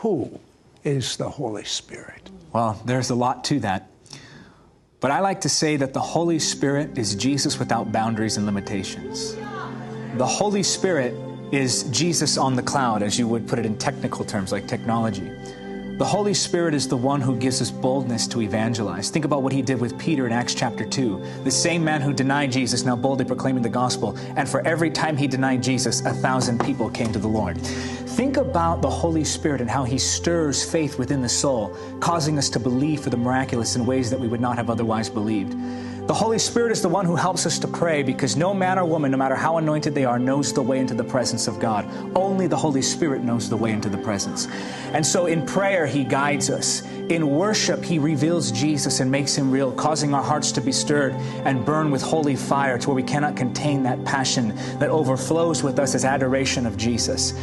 who is the Holy Spirit? Well, there's a lot to that. But I like to say that the Holy Spirit is Jesus without boundaries and limitations. The Holy Spirit is Jesus on the cloud, as you would put it in technical terms like technology. The Holy Spirit is the one who gives us boldness to evangelize. Think about what he did with Peter in Acts chapter 2. The same man who denied Jesus now boldly proclaiming the gospel. And for every time he denied Jesus, 1,000 people came to the Lord. Think about the Holy Spirit and how he stirs faith within the soul, causing us to believe for the miraculous in ways that we would not have otherwise believed. The Holy Spirit is the one who helps us to pray, because no man or woman, no matter how anointed they are, knows the way into the presence of God. Only the Holy Spirit knows the way into the presence. And so in prayer, he guides us. In worship, he reveals Jesus and makes him real, causing our hearts to be stirred and burn with holy fire to where we cannot contain that passion that overflows with us as adoration of Jesus.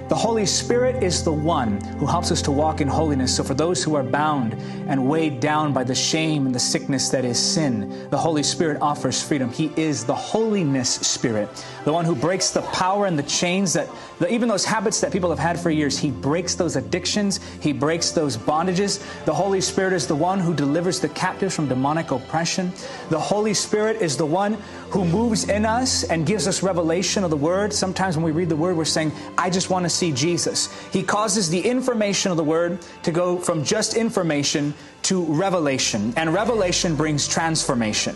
The Holy Spirit is the one who helps us to walk in holiness. So for those who are bound and weighed down by the shame and the sickness that is sin, the Holy Spirit offers freedom. He is the Holiness Spirit, the one who breaks the power and the chains that, even those habits that people have had for years. He breaks those addictions. He breaks those bondages. The Holy Spirit is the one who delivers the captives from demonic oppression. The Holy Spirit is the one who moves in us and gives us revelation of the Word. Sometimes when we read the Word, we're saying, I just want to see Jesus. He causes the information of the Word to go from just information to revelation, and revelation brings transformation.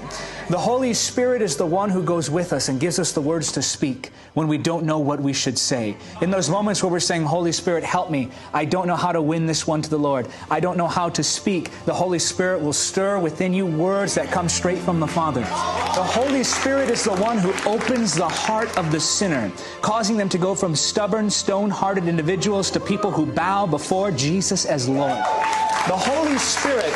The Holy Spirit is the one who goes with us and gives us the words to speak when we don't know what we should say. In those moments where we're saying, Holy Spirit, help me. I don't know how to win this one to the Lord. I don't know how to speak. The Holy Spirit will stir within you words that come straight from the Father. The Holy Spirit is the one who opens the heart of the sinner, causing them to go from stubborn, stone-hearted individuals to people who bow before Jesus as Lord. The Holy Spirit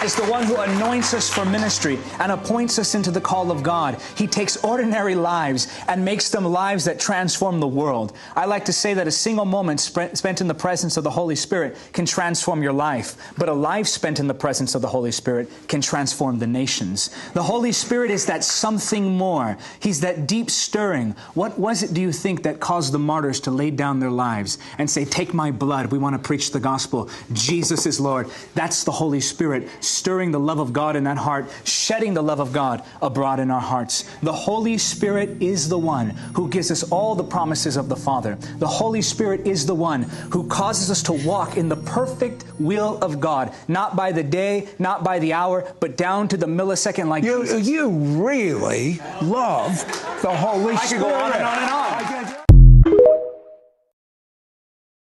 is the one who anoints us for ministry and appoints us into the call of God. He takes ordinary lives and makes them lives that transform the world. I like to say that a single moment spent in the presence of the Holy Spirit can transform your life, but a life spent in the presence of the Holy Spirit can transform the nations. The Holy Spirit is that something more. He's that deep stirring. What was it, do you think, that caused the martyrs to lay down their lives and say, take my blood, we want to preach the gospel. Jesus is Lord. That's the Holy Spirit stirring the love of God in that heart, shedding the love of God abroad in our hearts. The Holy Spirit is the one who gives us all the promises of the Father. The Holy Spirit is the one who causes us to walk in the perfect will of God, not by the day, not by the hour, but down to the millisecond like Jesus. You really love the Holy Spirit. I could go on and on and on.